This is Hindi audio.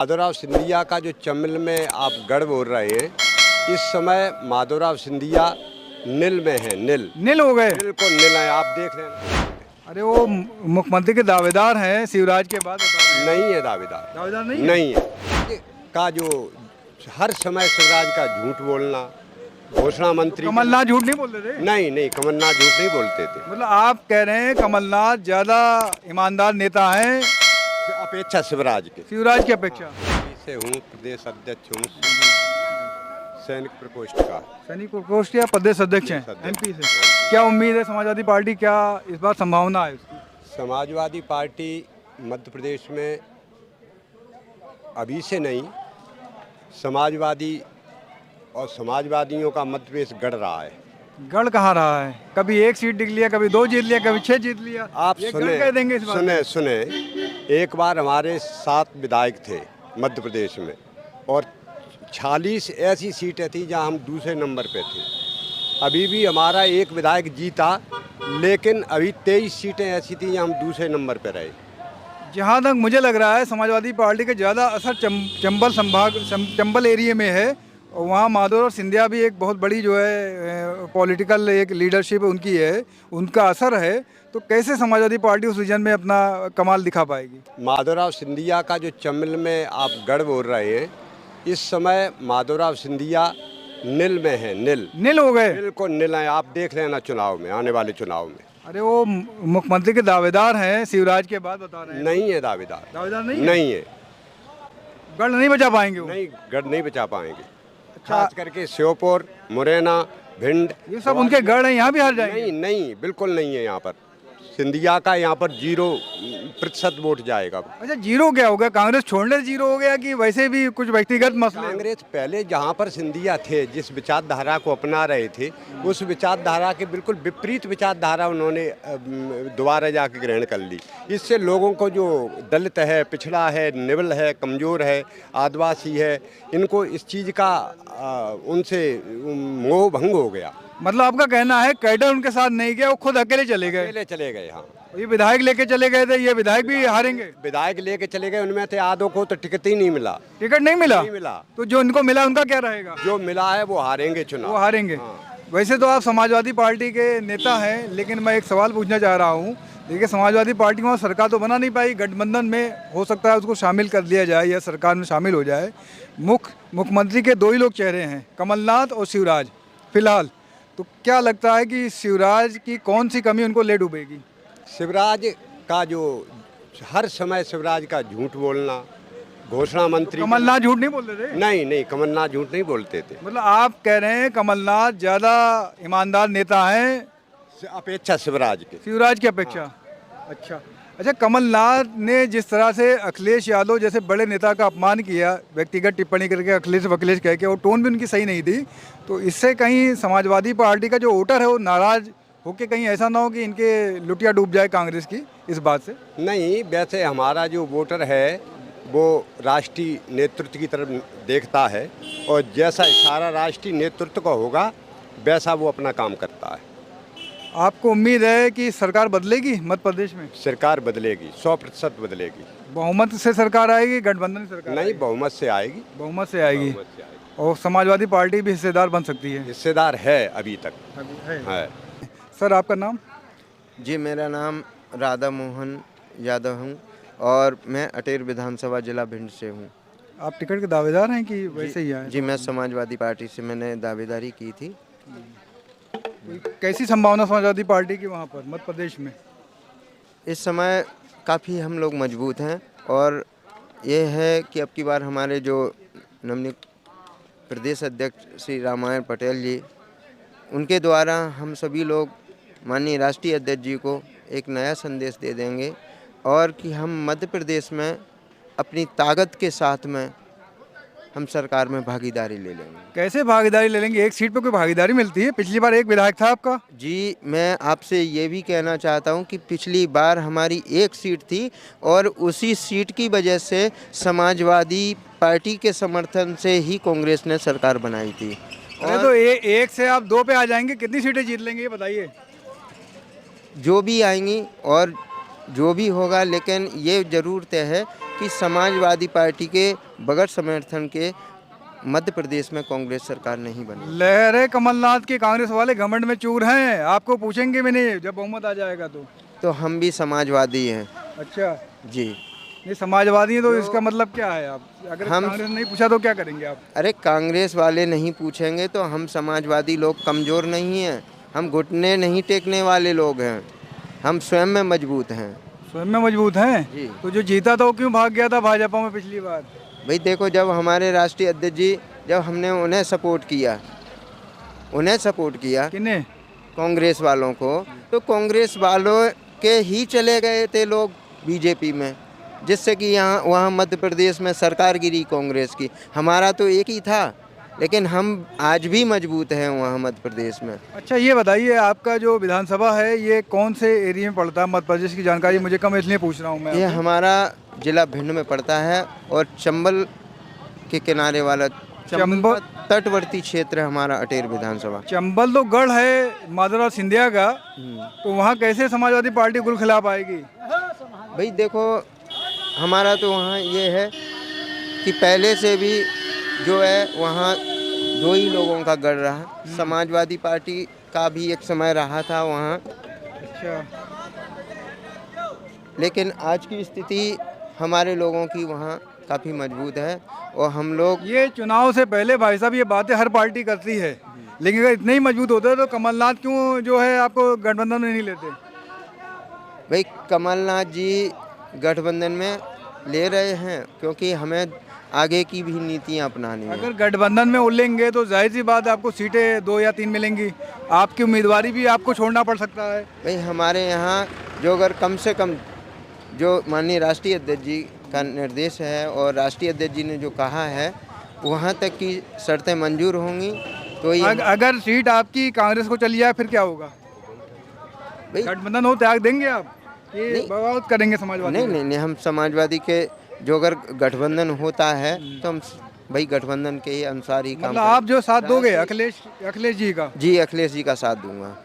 माधवराव सिंधिया का जो चमिल में आप गढ़ बोल रहे हैं, इस समय माधवराव सिंधिया नील में है। नील हो गए। नील को नील है, आप देख लेना। अरे वो मुख्यमंत्री के दावेदार हैं शिवराज के बाद, बता रहे हैं। नहीं है दावेदार, दावेदार नहीं है? नहीं है का जो हर समय शिवराज का झूठ बोलना, घोषणा मंत्री कमलनाथ झूठ नहीं बोलते थे? नहीं, कमलनाथ झूठ नहीं बोलते थे। मतलब आप कह रहे हैं कमलनाथ ज्यादा ईमानदार नेता हैं अपेक्षा शिवराज की अपेक्षा। से हूँ, प्रदेश अध्यक्ष हूँ सैनिक प्रकोष्ठ का। सैनिक प्रकोष्ठ या प्रदेश अध्यक्ष हैं एमपी से। क्या उम्मीद है समाजवादी पार्टी, क्या इस बार संभावना है उसकी? समाजवादी पार्टी मध्य प्रदेश में अभी से नहीं, समाजवादी और समाजवादियों का मध्य प्रदेश गढ़ रहा है। गढ़ कहाँ रहा है? कभी एक सीट जीत लिया, कभी 2 जीत लिया, कभी 6 जीत लिया। आप ये गढ़ कह देंगे इस बात सुने में? सुने एक बार हमारे 7 विधायक थे मध्य प्रदेश में, और 46 ऐसी सीटें थी जहां हम दूसरे नंबर पे थे। अभी भी हमारा एक विधायक जीता, लेकिन अभी 23 सीटें ऐसी थी जहां हम दूसरे नंबर पे रहे। जहाँ तक मुझे लग रहा है समाजवादी पार्टी का ज़्यादा असर चंबल एरिया में है, और वहाँ माधवराव सिंधिया भी एक बहुत बड़ी जो है पॉलिटिकल एक लीडरशिप उनकी है, उनका असर है। तो कैसे समाजवादी पार्टी उस रीजन में अपना कमाल दिखा पाएगी? माधवराव सिंधिया का जो चमिल में आप गढ़ बोल रहे हैं, इस समय माधवराव सिंधिया नील में है। नील हो गए। नील को नील है, आप देख लेना चुनाव में, आने वाले चुनाव में। अरे वो मुख्यमंत्री के दावेदार हैं शिवराज के बाद, बता रहे हैं। नहीं है दावेदार, नहीं है। गढ़ नहीं बचा पाएंगे वो? नहीं, गढ़ नहीं बचा पाएंगे। खास करके श्योपुर, मुरैना, भिंड, ये सब उनके गढ़ हैं, यहाँ भी हार जाएंगे? नहीं, बिल्कुल नहीं है। यहाँ पर सिंधिया का यहाँ पर 0% वोट जाएगा। अच्छा, 0 क्या हो गया? कांग्रेस छोड़ने से 0 हो गया कि वैसे भी कुछ व्यक्तिगत मसले? कांग्रेस पहले जहाँ पर सिंधिया थे, जिस विचारधारा को अपना रहे थे, उस विचारधारा के बिल्कुल विपरीत विचारधारा उन्होंने दोबारा जाके ग्रहण कर ली। इससे लोगों को जो दलित है, पिछड़ा है, निबल है, कमज़ोर है, आदिवासी है, इनको इस चीज़ का उनसे मोह भंग हो गया। मतलब आपका कहना है कैडर उनके साथ नहीं गया, वो खुद अकेले चले गए? हाँ। ये विधायक लेके चले गए थे, ये विधायक भी हारेंगे? विधायक लेके चले गए, उनमें थे आधों को तो टिकट ही नहीं मिला। टिकट नहीं मिला? तो जो उनको मिला उनका क्या रहेगा? जो मिला है वो हारेंगे चुनाव। वो हारेंगे। हाँ। वैसे तो आप समाजवादी पार्टी के नेता हैं, लेकिन मैं एक सवाल पूछना चाह रहा हूँ। देखिए, समाजवादी पार्टी वहाँ सरकार तो बना नहीं पाई, गठबंधन में हो सकता है उसको शामिल कर लिया जाए या सरकार में शामिल हो जाए। मुख्यमंत्री के 2 ही लोग चेहरे हैं, कमलनाथ और शिवराज फिलहाल। तो क्या लगता है कि शिवराज की कौन सी कमी उनको ले डूबेगी? शिवराज का जो हर समय शिवराज का झूठ बोलना, घोषणा मंत्री कमलनाथ झूठ नहीं बोलते थे? नहीं, कमलनाथ झूठ नहीं बोलते थे। मतलब आप कह रहे हैं कमलनाथ ज्यादा ईमानदार नेता हैं अपेक्षा शिवराज की अपेक्षा। हाँ। अच्छा, कमलनाथ ने जिस तरह से अखिलेश यादव जैसे बड़े नेता का अपमान किया, व्यक्तिगत टिप्पणी करके अखिलेश कह के, और टोन भी उनकी सही नहीं थी, तो इससे कहीं समाजवादी पार्टी का जो वोटर है वो नाराज होके कहीं ऐसा ना हो कि इनके लुटिया डूब जाए कांग्रेस की इस बात से? नहीं, वैसे हमारा जो वोटर है वो राष्ट्रीय नेतृत्व की तरफ देखता है, और जैसा इशारा राष्ट्रीय नेतृत्व का होगा वैसा वो अपना काम करता है। आपको उम्मीद है कि सरकार बदलेगी मध्य प्रदेश में? सरकार बदलेगी, 100% बदलेगी। बहुमत से सरकार आएगी, गठबंधन सरकार? नहीं, बहुमत से आएगी। बहुमत से आएगी। और समाजवादी पार्टी भी हिस्सेदार बन सकती है? हिस्सेदार है, अभी तक है। सर, आपका नाम? जी, मेरा नाम राधा मोहन यादव हूँ, और मैं अटेर विधानसभा जिला भिंड से हूँ। आप टिकट के दावेदार हैं कि वैसे ही आए? जी, मैं समाजवादी पार्टी से मैंने दावेदारी की थी। कैसी संभावना समाजवादी पार्टी की वहाँ पर मध्य प्रदेश में? इस समय काफ़ी हम लोग मजबूत हैं, और ये है कि अब की बार हमारे जो नवनियुक्त प्रदेश अध्यक्ष श्री रामायण पटेल जी, उनके द्वारा हम सभी लोग माननीय राष्ट्रीय अध्यक्ष जी को एक नया संदेश दे देंगे, और कि हम मध्य प्रदेश में अपनी ताकत के साथ में हम सरकार में भागीदारी ले लेंगे। कैसे भागीदारी ले लेंगे? एक सीट पर कोई भागीदारी मिलती है? पिछली बार एक विधायक था आपका। जी, मैं आपसे ये भी कहना चाहता हूँ कि पिछली बार हमारी एक सीट थी, और उसी सीट की वजह से समाजवादी पार्टी के समर्थन से ही कांग्रेस ने सरकार बनाई थी। अरे तो एक से आप 2 पे आ जाएंगे, कितनी सीटें जीत लेंगे ये बताइए? जो भी आएंगी और जो भी होगा, लेकिन ये ज़रूर तय है कि समाजवादी पार्टी के बगैर समर्थन के मध्य प्रदेश में कांग्रेस सरकार नहीं बनी। लहरे कमलनाथ के कांग्रेस वाले घमंड में चूर हैं, आपको पूछेंगे भी नहीं जब बहुमत आ जाएगा तो हम भी समाजवादी हैं। अच्छा जी। ये समाजवादी है तो इसका मतलब क्या है? आप अगर हम- कांग्रेस नहीं पूछा तो क्या करेंगे आप? अरे कांग्रेस वाले नहीं पूछेंगे तो हम समाजवादी लोग कमज़ोर नहीं हैं, हम घुटने नहीं टेकने वाले लोग हैं, हम स्वयं में मजबूत हैं। स्वयं में मजबूत हैं। जी। तो जो जीता था वो क्यों भाग गया था भाजपा में पिछली बार? भाई देखो, जब हमारे राष्ट्रीय अध्यक्ष जी, जब हमने उन्हें सपोर्ट किया किन्हें? कांग्रेस वालों को, तो कांग्रेस वालों के ही चले गए थे लोग बीजेपी में, जिससे कि यहाँ वहाँ मध्य प्रदेश में सरकार गिरी कांग्रेस की। हमारा तो एक ही था, लेकिन हम आज भी मजबूत हैं वहाँ मध्य प्रदेश में। अच्छा ये बताइए, आपका जो विधानसभा है ये कौन से एरिया में पड़ता है? मध्य प्रदेश की जानकारी मुझे कम इसलिए पूछ रहा हूँ मैं ये आपसे। हमारा जिला भिंड में पड़ता है और चंबल के किनारे वाला चंबल तटवर्ती क्षेत्र है हमारा अटेर विधानसभा। चंबल तो गढ़ है माधवराव सिंधिया का, तो वहाँ कैसे समाजवादी पार्टी गुल खिला पाएगी? भाई देखो, हमारा तो वहाँ ये है कि पहले से भी जो है वहाँ दो ही लोगों का गढ़ रहा। समाजवादी पार्टी का भी एक समय रहा था वहाँ, अच्छा। लेकिन आज की स्थिति हमारे लोगों की वहाँ काफ़ी मजबूत है। और हम लोग ये चुनाव से पहले भाई साहब ये बातें हर पार्टी करती है, लेकिन अगर इतने ही मजबूत होते तो कमलनाथ क्यों जो है आपको गठबंधन में नहीं लेते? भाई कमलनाथ जी गठबंधन में ले रहे हैं क्योंकि हमें आगे की भी नीतियाँ अपनानी है। अगर गठबंधन में उल्लेंगे तो जाहिर सी बात है आपको सीटें 2 या 3 मिलेंगी, आपकी उम्मीदवारी भी आपको छोड़ना पड़ सकता है। भाई हमारे यहाँ जो अगर कम से कम जो माननीय राष्ट्रीय अध्यक्ष जी का निर्देश है और राष्ट्रीय अध्यक्ष जी ने जो कहा है वहाँ तक की शर्तें मंजूर होंगी तो ये अगर सीट आपकी कांग्रेस को चली जाए फिर क्या होगा? भाई गठबंधन हो त्याग देंगे आप? ये नहीं। बगावत करेंगे समाजवादी? नहीं, हम समाजवादी के जो अगर गठबंधन होता है तो हम भाई गठबंधन के अनुसार ही काम मतलब आप जो साथ दोगे अखिलेश जी का? जी, अखिलेश जी का साथ दूंगा।